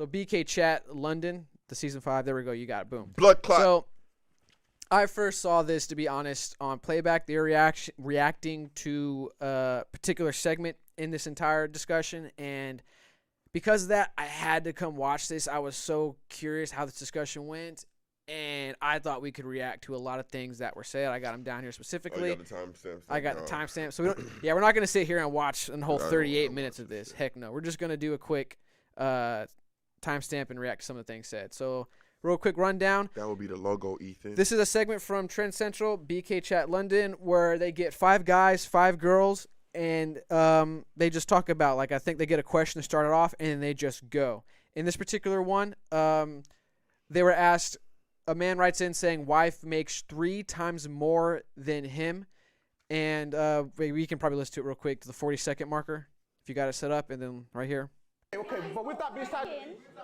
So BK Chat London, the season 5. There we go. You got it. Boom. Blood clot. So I first saw this, to be honest, on playback. They were reacting to a particular segment in this entire discussion, and because of that, I had to come watch this. I was so curious how this discussion went, and I thought we could react to a lot of things that were said. I got them down here specifically. Oh, you got the timestamps. I got the timestamp. So we're not going to sit here and watch a whole 38 minutes of this. Heck no. We're just going to do a quick timestamp and react to some of the things said. So real quick rundown. That will be the logo, Ethan. This is a segment from Trend Central, BK Chat London, where they get 5 guys, 5 girls, and they just talk about, like, I think they get a question to start it off, and they just go. In this particular one, they were asked, a man writes in saying wife makes 3 times more than him, and we can probably listen to it real quick to the 40-second marker, if you got it set up, and then right here. Okay, but with that being said,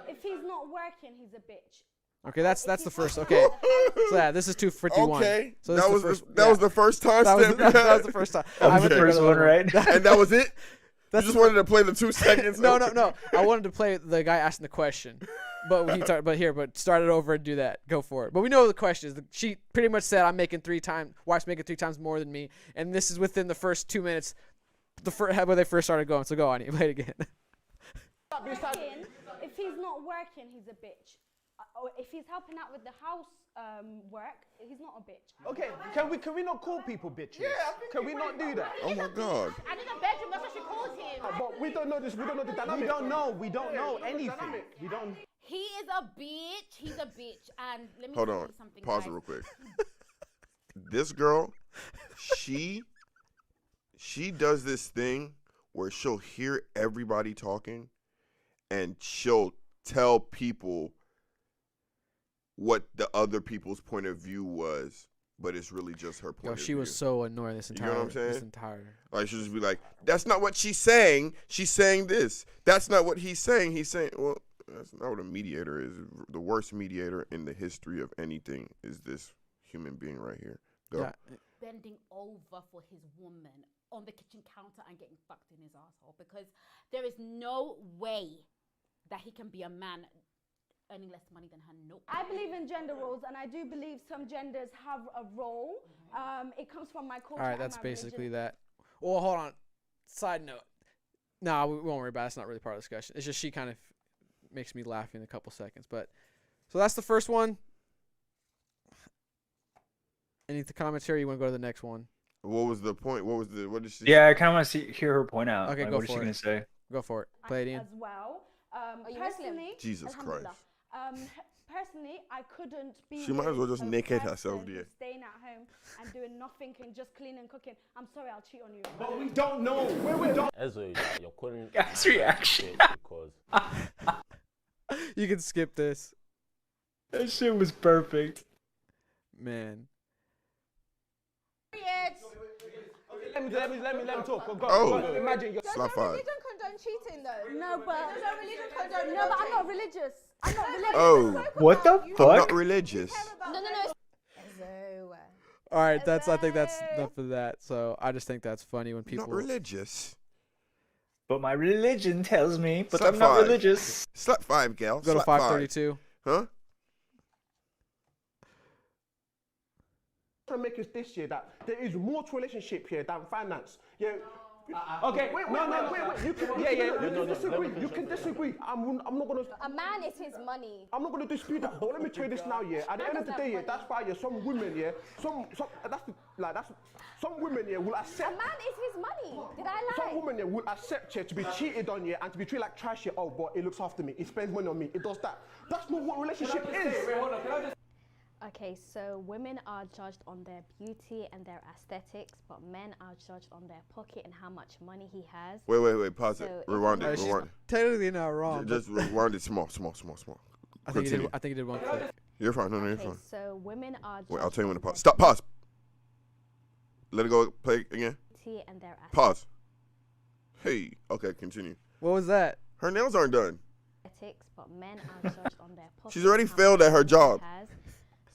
if he's not working, he's a bitch. Okay, that's the first. Okay, so yeah, this is 251. Okay, so that was the first time. That was the first time. That was the first one, right? And that was it. You just wanted to play the 2 seconds. No. I wanted to play the guy asking the question, but start it over and do that. Go for it. But we know the question is. She pretty much said, wife's making 3 times more than me, and this is within the first 2 minutes, where they first started going. So go on, you play it again. If he's not working, he's a bitch. Or if he's helping out with the house work, he's not a bitch. okay, can we not call people bitches? Yeah, can we not do that? Oh my God. And in the bedroom, that's what she calls him. But we don't know this. We don't know the dynamic. We don't know anything. We don't. He is a bitch. He's a bitch. And let me Hold tell on. you something, Pause guys. it real quick. This girl, she does this thing where she'll hear everybody talking, and she'll tell people what the other people's point of view was, but it's really just her point of view. She was so annoying this entire. You know what I'm saying? This entire. Like, she'll just be like, "That's not what she's saying. She's saying this. That's not what he's saying. He's saying, well, that's not what a mediator is. The worst mediator in the history of anything is this human being right here." Go. Yeah. Bending over for his woman on the kitchen counter and getting fucked in his asshole, because there is no way that he can be a man earning less money than her. Nope. I believe in gender roles, and I do believe some genders have a role. It comes from my culture. All right, that's basically that. Well, hold on. Side note. No, we won't worry about it. It's not really part of the discussion. It's just she kind of makes me laugh in a couple seconds. But so that's the first one. Any commentary? You want to go to the next one? What was the point? What did she? Yeah, I kind of want to hear her point out. Okay, like, go what is for she it. gonna say? Go for it. Play it in. As well. you Personally, Jesus Christ. Personally, I couldn't be. She might as well with just a naked person herself, who's dear. Staying at home and doing nothing and just cleaning and cooking. I'm sorry, I'll cheat on you. But we don't know. We don't. Ezra, you're calling Guy's reaction. because You can skip this, That shit was perfect. man. Let me talk. Go. Oh. Imagine you're. Slap five. Religion condone cheating though. No, but no, but I'm not religious. I'm not religious. Oh, What the I'm fuck? not religious. No. All right, I think that's enough of that. So I just think that's funny when people. Not religious. But my religion tells me, but Slap I'm not five. religious. Slap 5, gal. Go to Slap 532. 5. Huh? Trying to make us this year that there is more to relationship here than finance. Yeah. Okay. Wait. You can disagree. You can disagree. I'm not gonna. A man is his money. I'm not gonna dispute that. But let me tell you this now, yeah. At the end of the day, yeah, that's why, yeah, some women, yeah, some women, yeah, will A accept. man is his money. Did I lie? Some women, yeah, will accept, yeah, to be cheated on, yeah, and to be treated like trash, yeah. Oh, but it looks after me. It spends money on me. It does that. That's not what relationship is. Okay, so women are judged on their beauty and their aesthetics, but men are judged on their pocket and how much money he has. Wait. Pause it. So Rewind if it. you- Rewind Technically not wrong. it. Just rewind it small. I think Continue. he did one click. You're fine. No, you're Okay, fine. so women are judged Wait, I'll tell you when to on pause. Stop. Pause. Let it go. Play again. their beauty and their Pause. Hey. Okay, continue. What was that? Her nails aren't done. aesthetics, but men are judged on their pocket. She's already and how failed much at her money he job. has.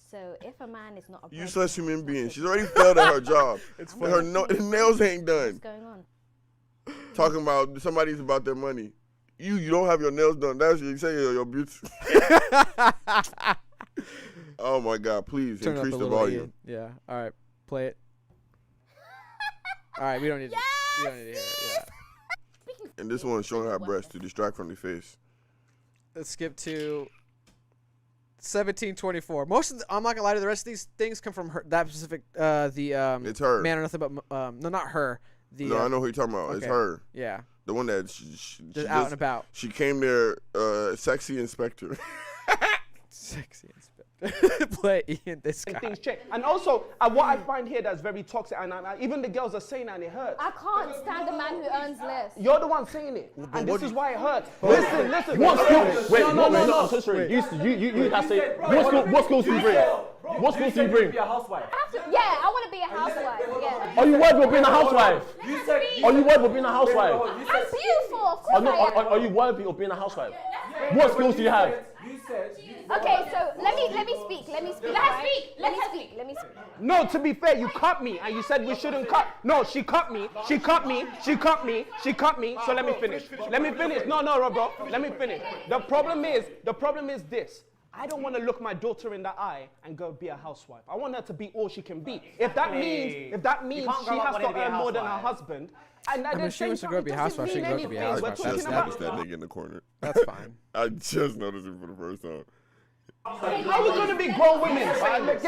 So if a man is not a Useless breadwinner, human being. that's She's it. already failed at her job. It's Her funny. nails ain't What's done. going on? Talking about somebody's about their money. You don't have your nails done. That's you say your beauty. Oh my God! Please Turn increase up a the little, volume. Ian. Yeah. All right. Play it. All right. We don't need. We don't need to hear it. Yeah. And this one is showing her breast to distract from the face. Let's skip to 1724. Most of I'm not gonna lie to you, the rest of these things come from her. That specific. It's her. Man or nothing but no, not her. No, I know who you're talking about. It's okay. her. Yeah. The one that Just out and about. She came there, sexy inspector. Sexy inspector. Play Ian. This guy. Things change. And also, what I find here that's very toxic, and even the girls are saying that, and it hurts. I can't stand a man who earns less. You're the one saying it, and this is why it hurts. Listen. Wait, no, I'm so sorry. You have to say, what skills do you bring? What skills do you bring? Yeah, I want to be a housewife. Yeah. Are you worried about being a housewife? Are you worried about being a housewife? I'm beautiful, of course I am. Are you worried about being a housewife? What skills do you have? Okay, so let me speak. Let me speak. No, to be fair, you cut me, and you said we shouldn't cut. No, she cut me. So let me finish. No, bro. Let me finish. The problem is this. I don't want to look my daughter in the eye and go be a housewife. I want her to be all she can be. If that means she has to earn more than her husband, and at the she same wants to time, go it be a doesn't housewife, she mean can go to be a anything. We're housewife. talking Just about noticed that nigga in the corner. That's fine. I just noticed him for the first time. how we gonna be grown women saying this?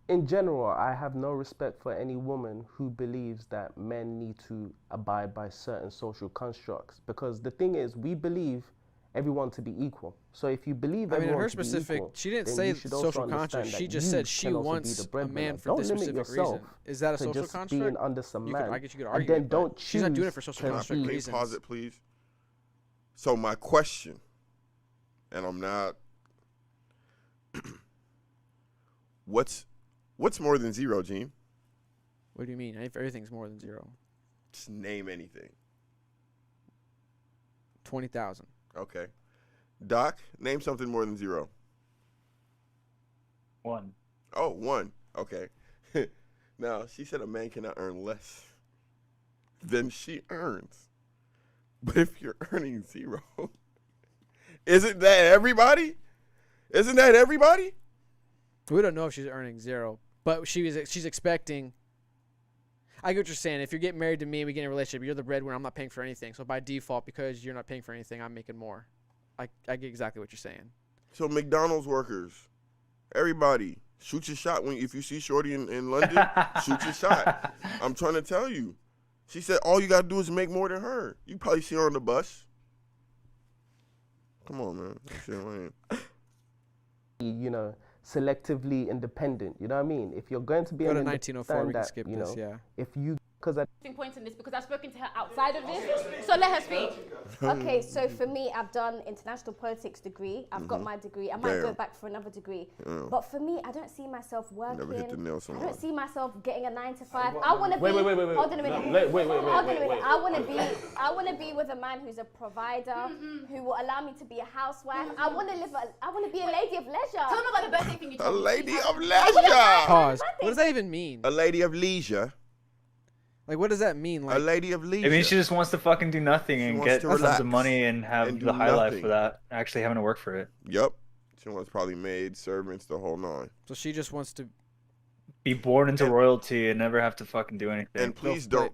In general, I have no respect for any woman who believes that men need to abide by certain social constructs. Because the thing is, we believe everyone to be equal. So if you believe I mean, in everyone her to be specific, equal, she didn't then say you should also social understand construct. that She just you said she can also be wants the a breadwinner. man for Don't this limit specific yourself reason. Is that a to social just construct? being under some man. I guess you could and argue then it, don't but choose she's not doing it for social to construct be- Can you reasons. pause it, please? So my question, and I'm not. What's more than zero, Gene? What do you mean? Everything's more than zero. Just name anything. 20,000. Okay. Doc, name something more than zero. 1. Oh, 1. Okay. Now, she said a man cannot earn less than she earns. But if you're earning 0, isn't that everybody? Isn't that everybody? We don't know if she's earning 0, but she's expecting. I get what you're saying. If you're getting married to me and we get in a relationship, you're the breadwinner. I'm not paying for anything. So by default, because you're not paying for anything, I'm making more. I get exactly what you're saying. So McDonald's workers, everybody, shoot your shot if you see Shorty in London, shoot your shot. I'm trying to tell you. She said all you gotta do is make more than her. You probably see her on the bus. Come on, man. That shit lame. you know, selectively independent. You know what I mean? If you're going to be Go to an 1904. We can that, skip you this. know, Yeah. if you, because I Points in this because I've spoken to her outside of this, so let her speak. Okay, so for me, I've done international politics degree. I've got my degree. I might go Damn. back for another degree. But for me, I don't see myself working. Never hit the nail I somewhere. don't see myself getting a 9 to 5. I want to be. Wait. Hold on a minute. Wait. Hold on a minute. I want to be with a man who's a provider, who will allow me to be a housewife. I want to be a lady of leisure. Tell them about the birthday thing you A told me. lady of leisure. Pause. What does that even mean? A lady of leisure. Like, what does that mean? A Like, lady of leisure. I mean, she just wants to fucking do nothing and wants get to tons relax of money and have and do the high life nothing. without actually having to work for it. Yep. She wants probably maids, servants, the whole 9. so she just wants to. Be born into royalty and never have to fucking do anything. And please don't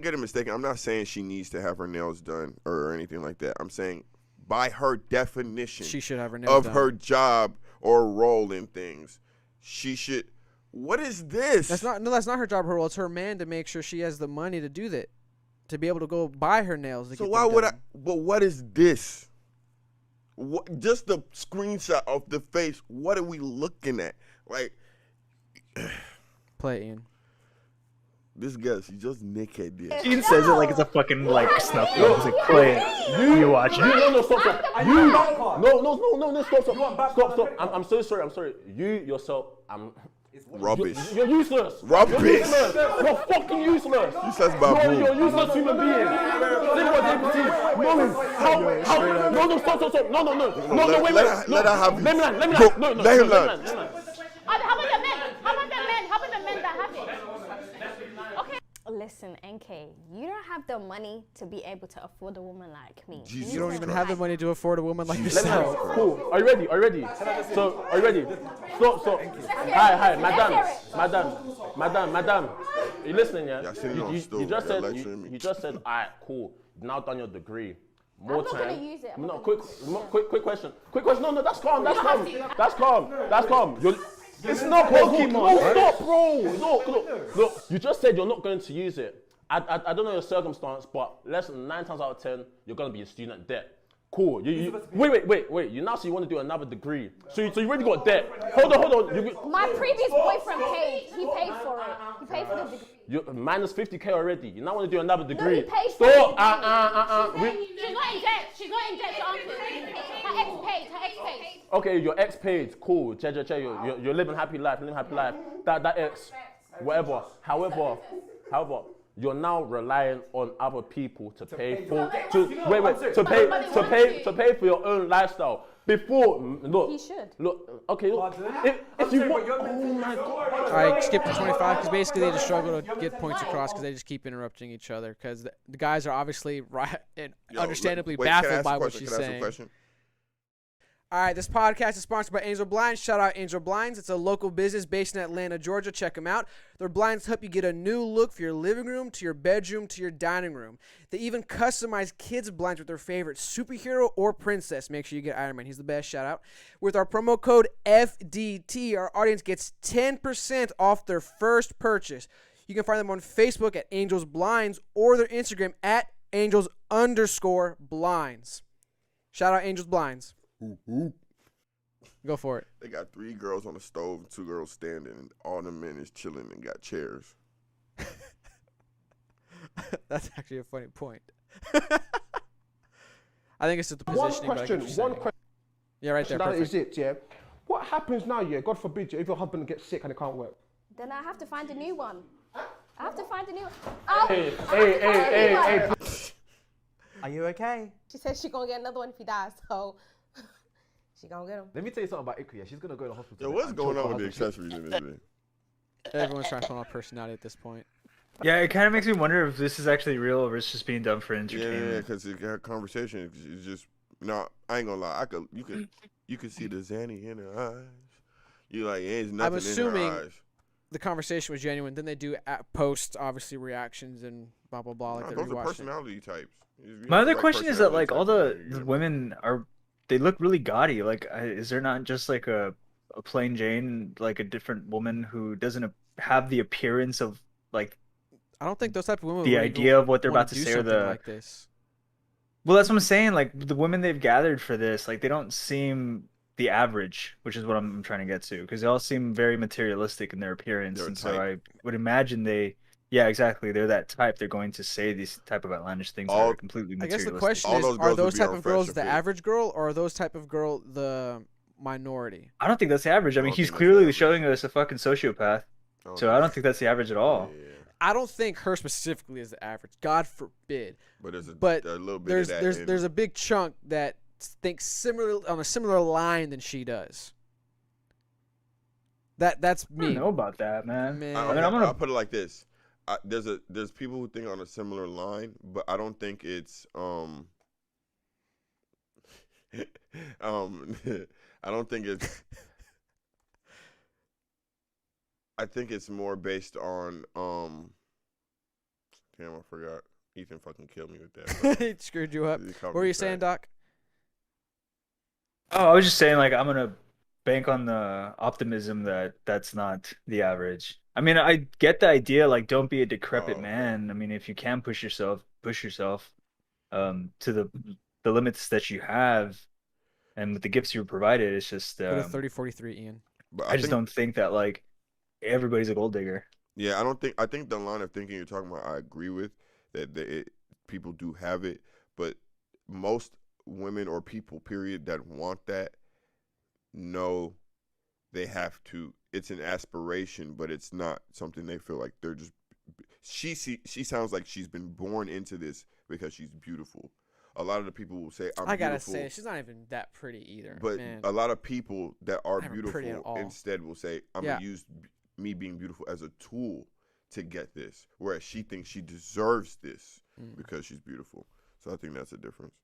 get it mistaken. I'm not saying she needs to have her nails done or anything like that. I'm saying by her definition She should have her nails of done. her job or role in things, she should. What is this? That's not her job. Her role. It's her man to make sure she has the money to do that, to be able to go buy her nails. To So get why them would I? done. But what is this? What? Just the screenshot of the face. What are we looking at? Like Play it, Ian. this guy, she just naked there. Gene says it like it's a fucking like snuff film. He's like, play it. You watch it. No, stop. You, no, stop. I'm so sorry. You yourself, Rubbish. You're useless. Rubbish. You're useless. You're fucking useless. She says baboon. You're a useless human being. Think what they perceive. No, stop. No, wait. Let her have it. Let me land. Go, No, let him let me land. How about the men? How about the men that have it? Okay. listen, NK, you don't have the money to be able to afford a woman like me. Jesus You don't even have the Christ. money to afford a woman like Let me know. yourself. Cool. Are you ready? Are you ready? So, are you ready? Stop. Hi, madam. You listening, yeah? Y'all sitting on a stool. You just Y'all said, lecturing me. you just said, all right, cool. You've now done your degree. More I'm not time. gonna use it. I'm No, not quick question. No, that's calm. That's calm. It's not Pokemon. No, stop, bro. Look. You just said you're not going to use it. I don't know your circumstance, but less than 9 times out of 10, you're going to be a student debt. Cool. Wait. You now you want to do another degree. So you already got debt. Hold on. My previous boyfriend paid. He paid for it. He paid for the degree. You minus 50K already. You now want to do another degree. he paid for Stop. it. She's not in debt. She's not in debt to answer. Her ex paid. Okay, your ex paid. Cool. You're living happy life. That ex, whatever. However, you're now relying on other people to pay for for your own lifestyle. Before, look. He should. Look, okay. Look, if you want, oh my God. All right, skip to 25 because basically they just struggle to get points across because they just keep interrupting each other because the guys are obviously right and understandably wait, can I baffled ask by a what question? she's Can I ask a saying. question? All right, this podcast is sponsored by Angel Blinds. Shout out Angel Blinds. It's a local business based in Atlanta, Georgia. Check them out. Their blinds help you get a new look for your living room, to your bedroom, to your dining room. They even customize kids' blinds with their favorite superhero or princess. Make sure you get Iron Man. He's the best. Shout out. With our promo code FDT, our audience gets 10% off their first purchase. You can find them on Facebook at Angels Blinds or their Instagram at Angels_Blinds. Shout out Angels Blinds. Go for it. They got 3 girls on the stove and 2 girls standing, and all the men is chilling and got chairs. That's actually a funny point. I think it's just the positioning. One question. Yeah, right there. That Perfect. is it, yeah. What happens now, yeah? God forbid, if your husband gets sick and it can't work? Then I have to find a new one. Hey. Are you okay? She said she gonna get another one if he dies, so she gonna get him. Let me tell you something about Ikria. She's gonna go to the hospital. Yo, what's going on with the accessories in this video? Everyone's trying to put on personality at this point. Yeah, it kind of makes me wonder if this is actually real or it's just being done for entertainment. Yeah, because the conversation is just I ain't gonna lie. You could see the Zanny in her eyes. You like there's nothing I'm assuming in her eyes. the conversation was genuine. Then they do post obviously reactions and blah blah blah. Like Nah, they those are rewatched personality types. My other question is that like all the personality type, women they look really gaudy. Like, is there not just like a plain Jane, like a different woman who doesn't have the appearance of like? I don't think those type of women. The would idea of what they're wanna about to do say or something the. like this. Well, that's what I'm saying. Like the women they've gathered for this, like they don't seem the average, which is what I'm trying to get to, because they all seem very materialistic in their appearance, and so I would imagine yeah, exactly. They're that type. They're going to say these type of outlandish things that are completely I guess materialistic. the question is: are those type of girls the average girl, or are those type of girl the minority? I don't think that's the average. I mean, he's clearly showing us a fucking sociopath, so I don't think that's the average at all. Yeah. I don't think her specifically is the average. God forbid. But there's a little bit there's of that. There's a big chunk that thinks on a similar line than she does. That's me. I don't know about that, man. I'll put it like this. There's people who think on a similar line, but I don't think it's I don't think it's I think it's more based on damn, I forgot. Ethan fucking killed me with that. He screwed you up. What were you saying, Doc? Oh, I was just saying, like, I'm gonna bank on the optimism that that's not the average. I mean, I get the idea, like, don't be a decrepit man. I mean, if you can push yourself to the limits that you have, and with the gifts you were provided, it's just 30-43, Ian. But I just don't think that like everybody's a gold digger. Yeah, I think the line of thinking you're talking about, I agree with that. People do have it, but most women or people, period, that want that know they have to. It's an aspiration, but it's not something they feel like they're just. She sounds like she's been born into this because she's beautiful. A lot of the people will say, I gotta say, she's not even that pretty either. But man. a lot of people that are Not even pretty at beautiful all. instead will say, I'm gonna use me being beautiful as a tool to get this, whereas she thinks she deserves this because she's beautiful. So I think that's a difference.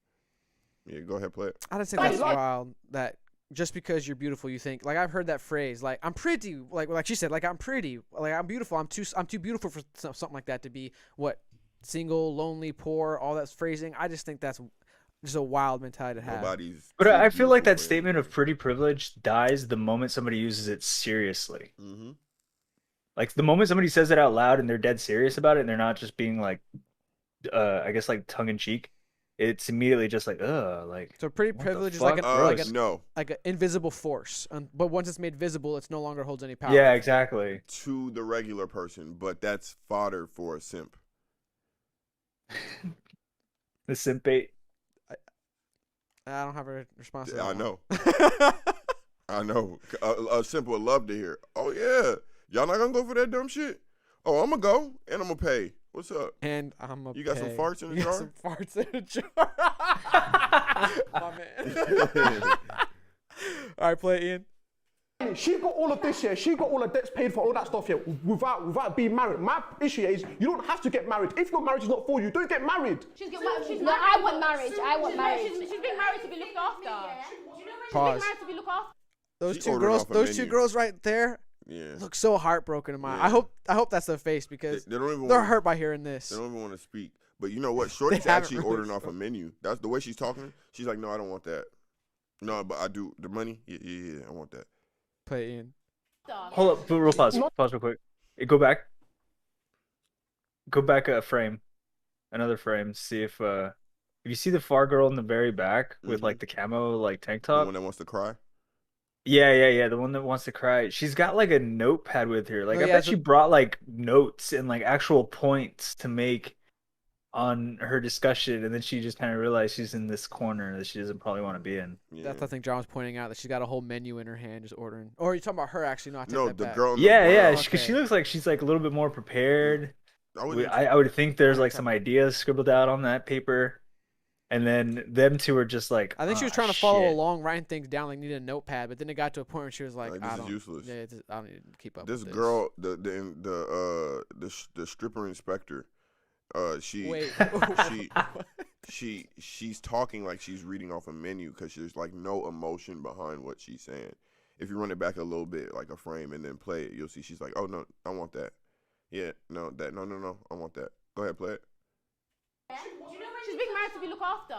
Yeah, go ahead, play it. I just think that's wild that just because you're beautiful, you think, like, I've heard that phrase, like, I'm pretty, like she said, like, I'm pretty, like, I'm beautiful, I'm too beautiful for something like that to be what, single, lonely, poor, all that phrasing. I just think that's just a wild mentality to have. But I feel like that statement of pretty privilege dies the moment somebody uses it seriously. Mm-hmm. Like the moment somebody says it out loud and they're dead serious about it and they're not just being like, I guess like tongue in cheek, it's immediately just like, like. So pretty privilege is like an invisible force, but once it's made visible, it no longer holds any power. Yeah, exactly. To the regular person, but that's fodder for a simp. The simp bait. I don't have a response to that. I know. I know. A simp would love to hear. Oh yeah, y'all not gonna go for that dumb shit? Oh, I'm gonna go and I'm gonna pay. What's up? And I'm gonna. You got some farts in the jar? Some farts in a jar. My man. All right, play it, Ian. She got all of this, yeah. She got all the debts paid for, all that stuff, yeah, without being married. My issue is you don't have to get married. If your marriage is not for you, don't get married. She's married. No, I want marriage. I want marriage. She's being married to be looked after. She's Pause. being married to be looked after. Those two girls right there look so heartbroken in my. Yeah. I hope that's their face because they're hurt by hearing this. They don't even want to speak. But you know what? Shorty's actually ordering off a menu. That's the way she's talking. She's like, no, I don't want that. No, but I do. The money? Yeah, I want that. Play Ian. Hold up, real pause. Pause real quick. Go back. Go back a frame. Another frame. See if you see the far girl in the very back with like the camo like tank top. The one that wants to cry? Yeah. The one that wants to cry. She's got like a notepad with her. Like I bet she brought like notes and like actual points to make on her discussion, and then she just kind of realized she's in this corner that she doesn't probably want to be in. Yeah. That's I think John was pointing out that she's got a whole menu in her hand just ordering. Or are you talking about her actually? No, I take that back. Girl. Because she looks like she's like a little bit more prepared. I would think there's like some ideas scribbled out on that paper, and then them two are just like. I think she was trying to follow along, writing things down, like needed a notepad, but then it got to a point where she was like, "This is useless. Yeah, I don't need to keep up." This with girl, the stripper inspector. She's talking like she's reading off a menu because there's like no emotion behind what she's saying. If you run it back a little bit, like a frame, and then play it, you'll see she's like, "Oh no, I want that. Yeah, no, that, no, I want that. Go ahead, play it." She's being married to be looked after.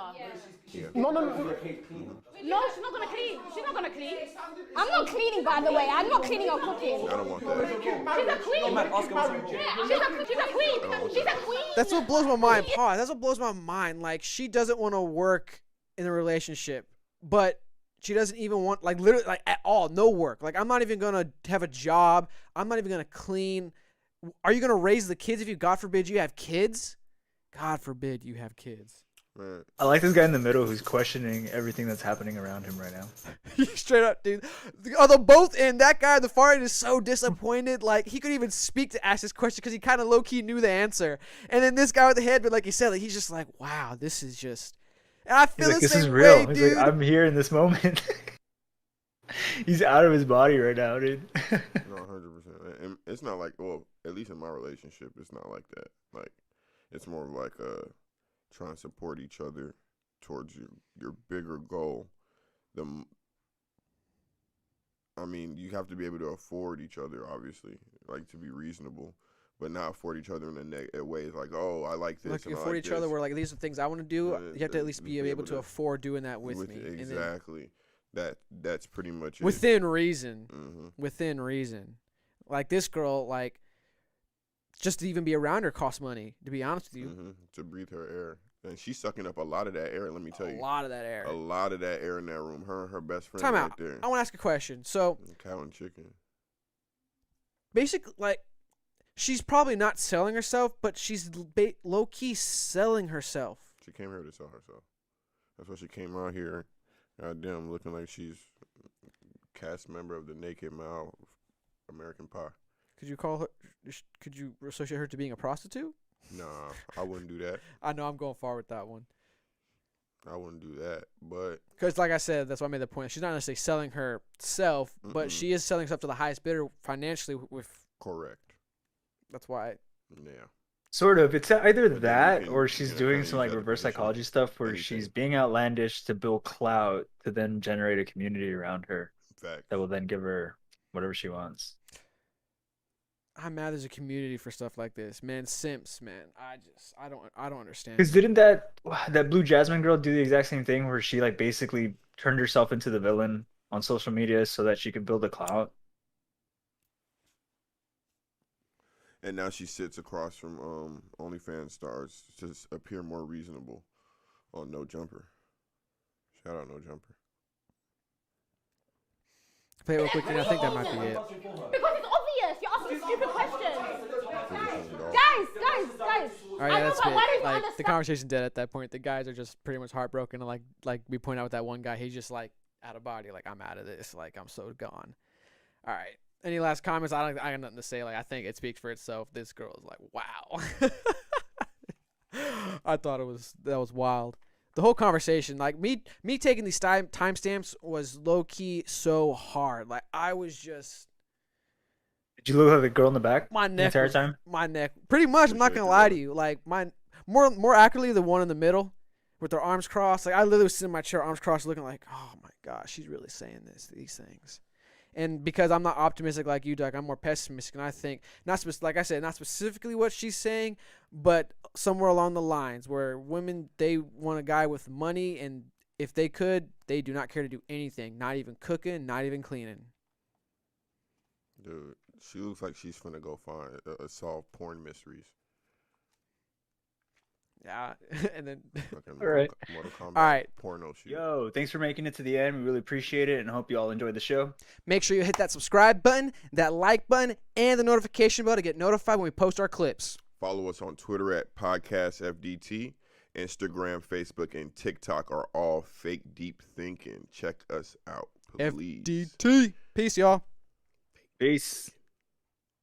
Yeah. No. No, she's not gonna clean. She's not gonna clean. I'm not cleaning, by the way. I'm not cleaning or cooking. I don't want that. She's a queen. She's a queen. She's a queen. That's what blows my mind. Pause. That's what blows my mind. Like she doesn't want to work in a relationship, but she doesn't even want like literally like at all no work. Like I'm not even gonna have a job. I'm not even gonna clean. Are you gonna raise the kids if you, God forbid, you have kids? God forbid you have kids. Man. I like this guy in the middle who's questioning everything that's happening around him right now. Straight up, dude. The both end. That guy at the far end is so disappointed. Like he couldn't even speak to ask this question because he kind of low key knew the answer. And then this guy with the head, but like he said, like he's just like, wow, this is just. And I feel this is real. Way, dude. Like, I'm here in this moment. He's out of his body right now, dude. No, 100%. And it's not like, well, at least in my relationship, it's not like that. Like, it's more like trying to support each other towards your bigger goal. I mean, you have to be able to afford each other, obviously, like to be reasonable, but not afford each other in a way like, oh, I like this. Like and afford I like each other this. where like these are things I want to do. You have to at least be able to afford doing that with me. Exactly. That's pretty much it. Within reason. Mm-hmm. Within reason. Like this girl, like just to even be around her costs money, to be honest with you. Mm-hmm. To breathe her air. And she's sucking up a lot of that air, let me tell you. A lot of that air. A lot of that air in that room. Her and her best friend Time right out. there. I want to ask a question. So, cow and chicken. Basically, like, she's probably not selling herself, but she's low-key selling herself. She came here to sell herself. That's why she came out here, goddamn, looking like she's a cast member of the Naked Mile American Pie. Could you associate her to being a prostitute? Nah, I wouldn't do that. I know I'm going far with that one. I wouldn't do that, but because like I said, that's why I made the point. She's not necessarily selling herself, but she is selling stuff to the highest bidder financially. With correct. That's why Yeah. Sort of. It's either But then you that can- or she's yeah, doing kinda some use like that to reverse position psychology stuff where she's anything. being outlandish to build clout to then generate a community around her Facts. that will then give her whatever she wants. I'm mad there's a community for stuff like this, man. Simps, man. I don't understand. Because didn't that Blue Jasmine girl do the exact same thing where she like basically turned herself into the villain on social media so that she could build a clout? And now she sits across from OnlyFans stars to appear more reasonable on No Jumper. Shout out No Jumper. Play it real quick, and I think that might be it. Because it's obvious. You're asking stupid questions. Guys. All right, yeah, that's it. Like the conversation dead at that point. The guys are just pretty much heartbroken, and like we point out with that one guy, he's just like out of body. Like, I'm out of this. Like, I'm so gone. All right. Any last comments? I got nothing to say. Like, I think it speaks for itself. This girl is like, wow. I thought that was wild. The whole conversation, like me taking these timestamps was low key so hard. Like, I was just. Did you look at the girl in the back My the neck. entire time? My neck. Pretty much. I'm not gonna lie to you. Like, more accurately, the one in the middle with their arms crossed. Like, I literally was sitting in my chair, arms crossed, looking like, oh my gosh, she's really saying these things. And because I'm not optimistic like you, Doug, I'm more pessimistic, and I think like I said, not specifically what she's saying, but somewhere along the lines where women, they want a guy with money, and if they could, they do not care to do anything, not even cooking, not even cleaning. Dude, she looks like she's finna go find solve porn mysteries. Yeah, and then All right. Mortal Kombat. All right. Porno shoot. Yo, thanks for making it to the end. We really appreciate it and hope you all enjoyed the show. Make sure you hit that subscribe button, that like button, and the notification bell to get notified when we post our clips. Follow us on Twitter at PodcastFDT. Instagram, Facebook, and TikTok are all fake deep thinking. Check us out, please. FDT. Peace, y'all. Peace.